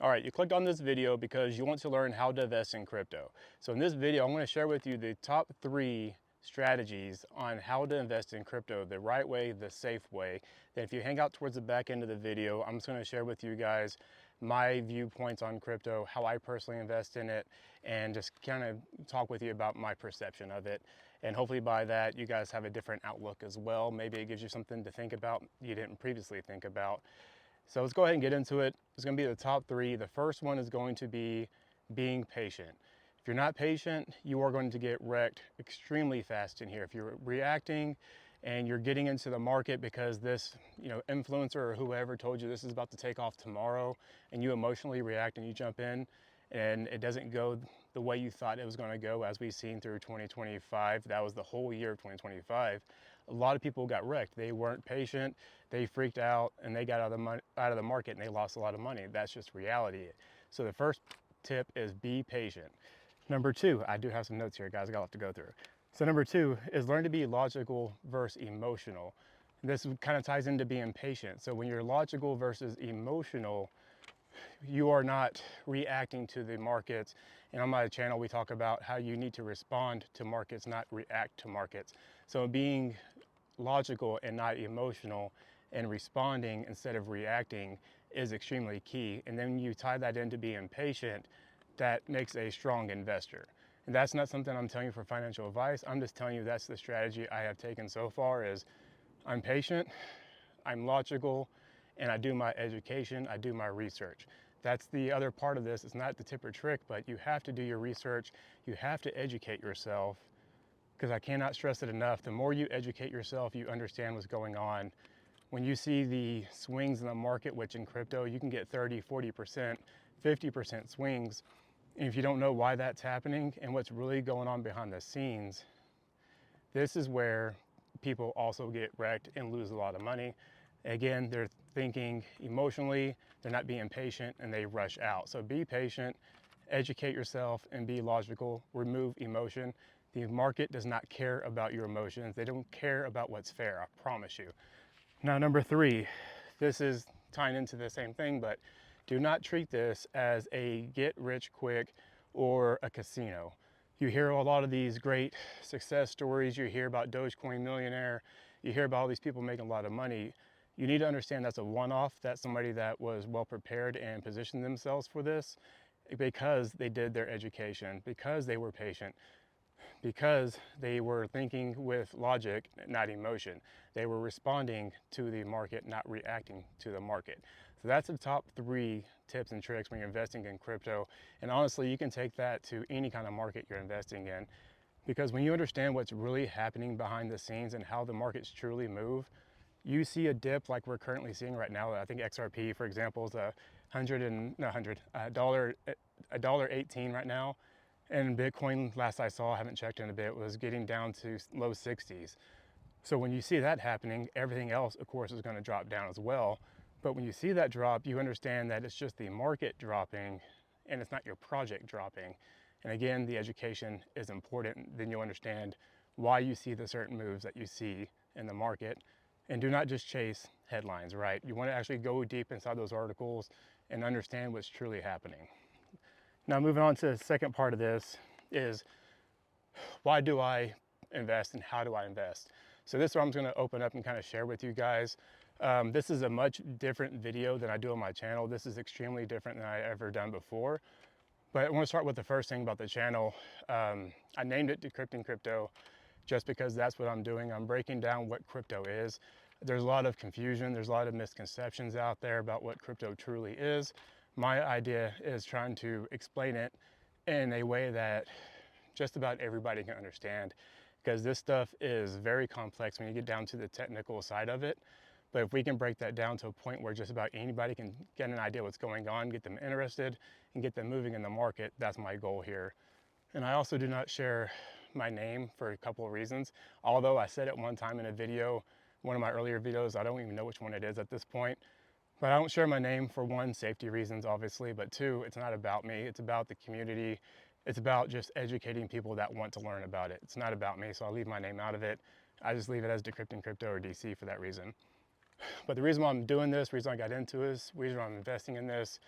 All right, you clicked on this video because you want to learn how to invest in crypto. So in this video, I'm going to share with you the top 3 strategies on how to invest in crypto the right way, the safe way. Then if you hang out towards the back end of the video, I'm just going to share with you guys my viewpoints on crypto, how I personally invest in it, and just kind of talk with you about my perception of it. And hopefully by that, you guys have a different outlook as well. Maybe it gives you something to think about you didn't previously think about. So let's go ahead and get into it. It's going to be the top 3. The first one is going to be being patient. If you're not patient, you are going to get wrecked extremely fast in here. If you're reacting and you're getting into the market because this, influencer or whoever told you this is about to take off tomorrow, and you emotionally react and you jump in, and it doesn't go the way you thought it was going to go, as we've seen through 2025. That was the whole year of 2025. A lot of people got wrecked. They weren't patient, they freaked out, and they got out of the market, and they lost a lot of money. That's just reality. So the first tip is be patient. Number 2, I do have some notes here, guys, I got a lot to go through. So number 2 is learn to be logical versus emotional. This kind of ties into being patient. So when you're logical versus emotional, you are not reacting to the markets. And on my channel, we talk about how you need to respond to markets, not react to markets. So being logical and not emotional and responding instead of reacting is extremely key. And then you tie that into being patient, that makes a strong investor. And that's not something I'm telling you for financial advice. I'm just telling you that's the strategy I have taken so far. Is I'm patient, I'm logical, and I do my education, I do my research. That's the other part of this. It's not the tip or trick, but you have to do your research. You have to educate yourself, because I cannot stress it enough. The more you educate yourself, you understand what's going on. When you see the swings in the market, which in crypto, you can get 30, 40%, 50% swings. And if you don't know why that's happening and what's really going on behind the scenes, this is where people also get wrecked and lose a lot of money. Again, they're thinking emotionally, they're not being patient, and they rush out. So be patient, educate yourself, and be logical. Remove emotion. The market does not care about your emotions. They don't care about what's fair, I promise you. Now, number 3, this is tying into the same thing, but do not treat this as a get rich quick or a casino. You hear a lot of these great success stories. You hear about Dogecoin millionaire. You hear about all these people making a lot of money. You need to understand that's a one-off. That's somebody that was well prepared and positioned themselves for this because they did their education, because they were patient, because they were thinking with logic, not emotion. They were responding to the market, not reacting to the market. So that's the top 3 tips and tricks when you're investing in crypto. And honestly, you can take that to any kind of market you're investing in, because when you understand what's really happening behind the scenes and how the markets truly move, you see a dip like we're currently seeing right now. I think XRP, for example, is $1.18 right now. And Bitcoin, last I saw, I haven't checked in a bit, was getting down to low 60s. So when you see that happening, everything else, of course, is going to drop down as well. But when you see that drop, you understand that it's just the market dropping and it's not your project dropping. And again, the education is important. Then you'll understand why you see the certain moves that you see in the market. And do not just chase headlines, right? You want to actually go deep inside those articles and understand what's truly happening. Now, moving on to the second part of this is, why do I invest and how do I invest? So this is what I'm going to open up and kind of share with you guys. This is a much different video than I do on my channel. This is extremely different than I ever done before. But I want to start with the first thing about the channel. I named it Decrypting Crypto just because that's what I'm doing. I'm breaking down what crypto is. There's a lot of confusion. There's a lot of misconceptions out there about what crypto truly is. My idea is trying to explain it in a way that just about everybody can understand, because this stuff is very complex when you get down to the technical side of it. But if we can break that down to a point where just about anybody can get an idea what's going on, get them interested, and get them moving in the market, that's my goal here. And I also do not share my name for a couple of reasons. Although I said it one time in a video, one of my earlier videos, I don't even know which one it is at this point. But I don't share my name for 1, safety reasons, obviously, but 2, it's not about me. It's about the community. It's about just educating people that want to learn about it. It's not about me, so I'll leave my name out of it. I just leave it as Decrypting Crypto or DC for that reason. But the reason why I'm doing this, the reason I got into this, the reason why I'm investing in this,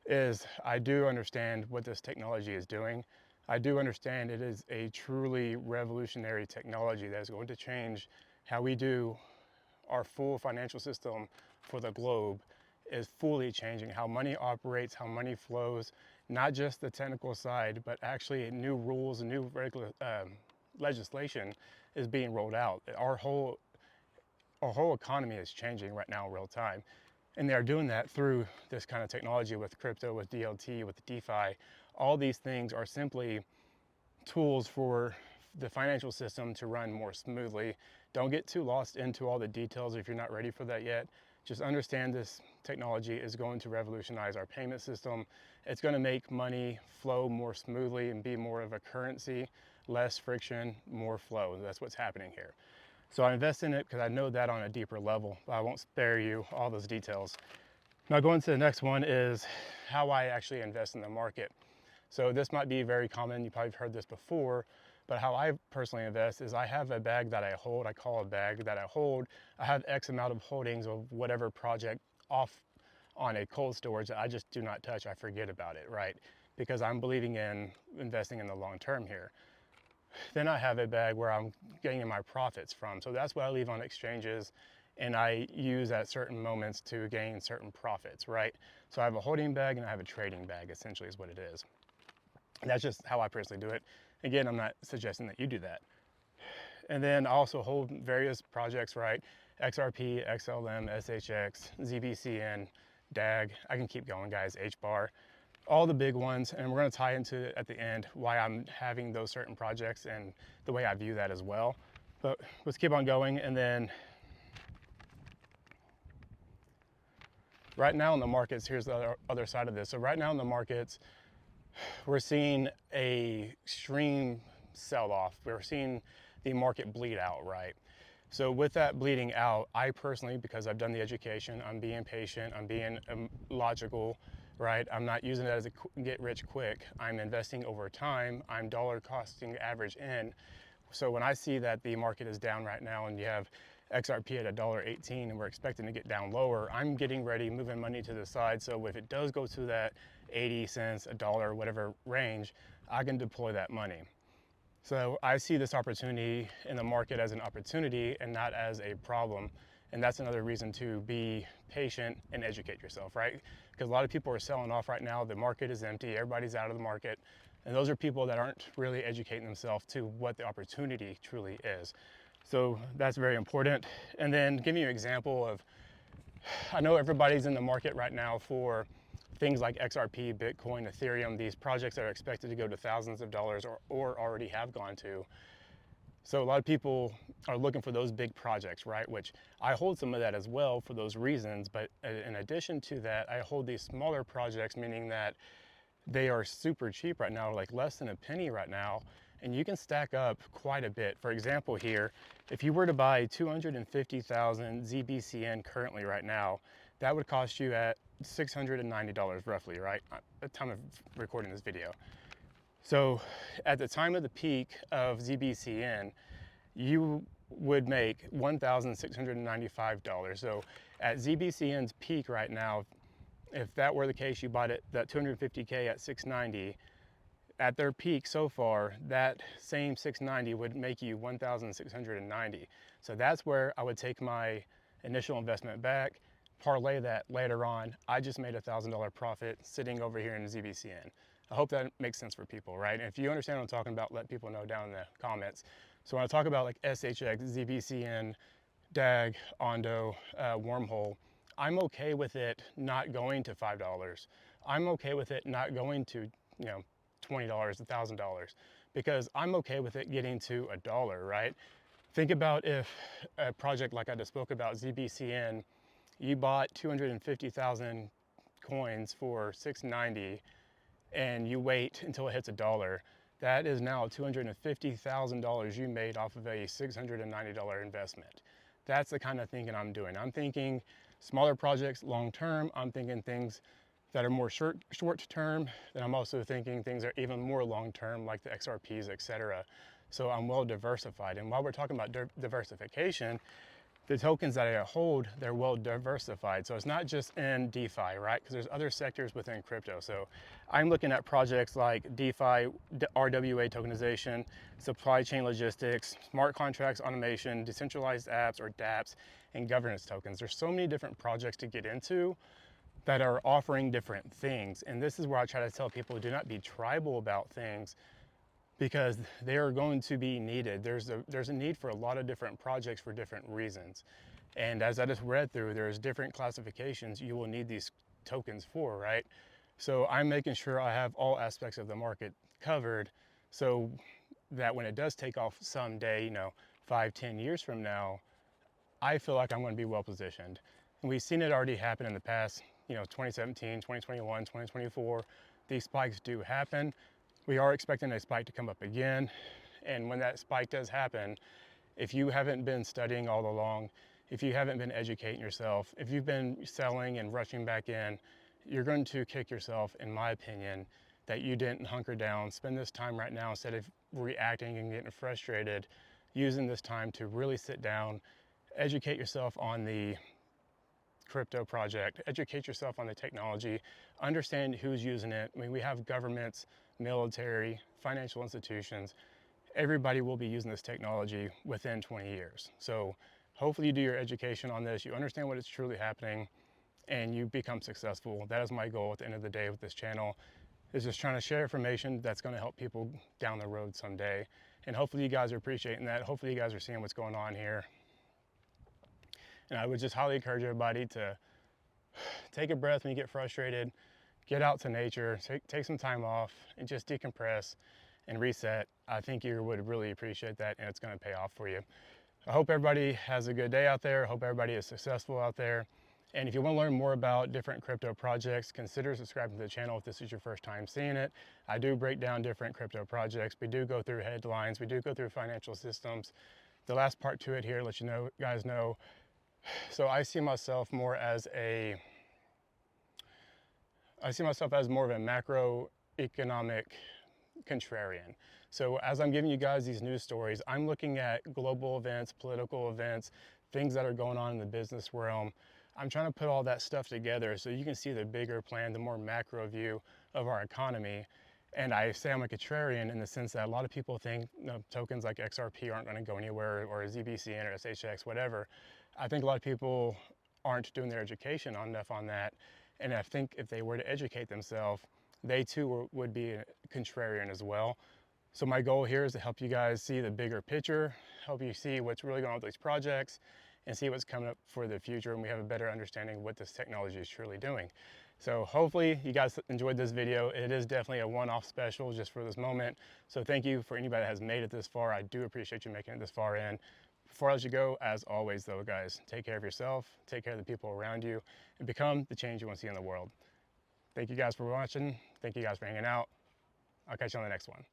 is I do understand what this technology is doing. I do understand it is a truly revolutionary technology that is going to change how we do our full financial system for the globe. Is fully changing how money operates, how money flows, not just the technical side, but actually new rules and new legislation is being rolled out. Our whole economy is changing right now in real time. And they're doing that through this kind of technology with crypto, with DLT, with DeFi. All these things are simply tools for the financial system to run more smoothly. Don't get too lost into all the details if you're not ready for that yet. Just understand this technology is going to revolutionize our payment system. It's going to make money flow more smoothly and be more of a currency, less friction, more flow. That's what's happening here. So I invest in it because I know that on a deeper level, but I won't spare you all those details. Now going to the next one is how I actually invest in the market. So this might be very common, you probably heard this before, but how I personally invest is I have a bag that I hold, I call a bag that I hold. I have X amount of holdings of whatever project off on a cold storage that I just do not touch, I forget about it, right? Because I'm believing in investing in the long term here. Then I have a bag where I'm getting my profits from. So that's what I leave on exchanges and I use at certain moments to gain certain profits, right? So I have a holding bag and I have a trading bag, essentially is what it is. And that's just how I personally do it. Again, I'm not suggesting that you do that. And then I also hold various projects, right? XRP, XLM, SHX, ZBCN, DAG. I can keep going, guys, HBAR. All the big ones, and we're going to tie into at the end why I'm having those certain projects and the way I view that as well. But let's keep on going. And then right now in the markets, here's the other side of this. So right now in the markets, we're seeing a extreme sell-off. We're seeing the market bleed out, right? So with that bleeding out, I personally, because I've done the education, I'm being patient, I'm being logical, right? I'm not using it as a get rich quick. I'm investing over time. I'm dollar costing average in. So when I see that the market is down right now and you have XRP at $1.18 and we're expecting to get down lower, I'm getting ready, moving money to the side. So if it does go to that 80 cents, $1, whatever range, I can deploy that money. So I see this opportunity in the market as an opportunity and not as a problem. And that's another reason to be patient and educate yourself, right? Because a lot of people are selling off right now. The market is empty. Everybody's out of the market. And those are people that aren't really educating themselves to what the opportunity truly is. So that's very important. And then giving you an example of, I know everybody's in the market right now for things like XRP, Bitcoin, Ethereum, these projects that are expected to go to thousands of dollars or already have gone to. So a lot of people are looking for those big projects, right? Which I hold some of that as well for those reasons. But in addition to that, I hold these smaller projects, meaning that they are super cheap right now, like less than a penny right now. And you can stack up quite a bit. For example here, if you were to buy 250,000 ZBCN currently right now, that would cost you at $690 roughly, right? At the time of recording this video. So at the time of the peak of ZBCN, you would make $1,695. So at ZBCN's peak right now, if that were the case, you bought it that 250K at 690, at their peak so far, that same 690 would make you 1,690. So that's where I would take my initial investment back, parlay that later on. I just made $1,000 profit sitting over here in ZBCN. I hope that makes sense for people, right? And if you understand what I'm talking about, let people know down in the comments. So when I talk about like SHX, ZBCN, DAG, Ondo, Wormhole, I'm okay with it not going to $5. I'm okay with it not going to, $20, $1,000, because I'm okay with it getting to $1, right? Think about if a project like I just spoke about, ZBCN, you bought 250,000 coins for $690 and you wait until it hits $1. That is now $250,000 you made off of a $690 investment. That's the kind of thinking I'm doing. I'm thinking smaller projects long term. I'm thinking things that are more short term. Then I'm also thinking things that are even more long term, like the XRPs, etc. So I'm well diversified. And while we're talking about diversification, the tokens that I hold, they're well diversified. So it's not just in DeFi, right? Because there's other sectors within crypto. So I'm looking at projects like DeFi, RWA tokenization, supply chain logistics, smart contracts automation, decentralized apps or dApps, and governance tokens. There's so many different projects to get into that are offering different things. And this is where I try to tell people, do not be tribal about things, because they are going to be needed. There's a need for a lot of different projects for different reasons. And as I just read through, there's different classifications you will need these tokens for, right? So I'm making sure I have all aspects of the market covered so that when it does take off someday, you know, 5-10 years from now, I feel like I'm going to be well positioned. And we've seen it already happen in the past, you know, 2017, 2021, 2024. These spikes do happen. We are expecting a spike to come up again. And when that spike does happen, if you haven't been studying all along, if you haven't been educating yourself, if you've been selling and rushing back in, you're going to kick yourself, in my opinion, that you didn't hunker down, spend this time right now instead of reacting and getting frustrated, using this time to really sit down, educate yourself on the crypto project, educate yourself on the technology, understand who's using it. I mean, we have governments, military, financial institutions. Everybody will be using this technology within 20 years. So hopefully you do your education on this, you understand what is truly happening, and you become successful. That is my goal at the end of the day with this channel, is just trying to share information that's going to help people down the road someday. And hopefully you guys are appreciating that. Hopefully you guys are seeing what's going on here. And I would just highly encourage everybody to take a breath when you get frustrated, get out to nature, take some time off and just decompress and reset. I think you would really appreciate that, and it's going to pay off for you. I hope everybody has a good day out there. I hope everybody is successful out there. And if you want to learn more about different crypto projects, consider subscribing to the channel if this is your first time seeing it. I do break down different crypto projects. We do go through headlines. We do go through financial systems. The last part to it here, let you know, guys know. So I see myself more as more of a macroeconomic contrarian. So as I'm giving you guys these news stories, I'm looking at global events, political events, things that are going on in the business realm. I'm trying to put all that stuff together so you can see the bigger plan, the more macro view of our economy. And I say I'm a contrarian in the sense that a lot of people think, you know, tokens like XRP aren't going to go anywhere, or ZBCN or SHX, whatever. I think a lot of people aren't doing their education enough on that. And I think if they were to educate themselves, they too would be a contrarian as well. So my goal here is to help you guys see the bigger picture, help you see what's really going on with these projects, and see what's coming up for the future, and we have a better understanding of what this technology is truly doing. So hopefully you guys enjoyed this video. It is definitely a one-off special just for this moment. So thank you for anybody that has made it this far. I do appreciate you making it this far in. Before I let you go, as always though, guys, take care of yourself, take care of the people around you, and become the change you want to see in the world. Thank you guys for watching. Thank you guys for hanging out. I'll catch you on the next one.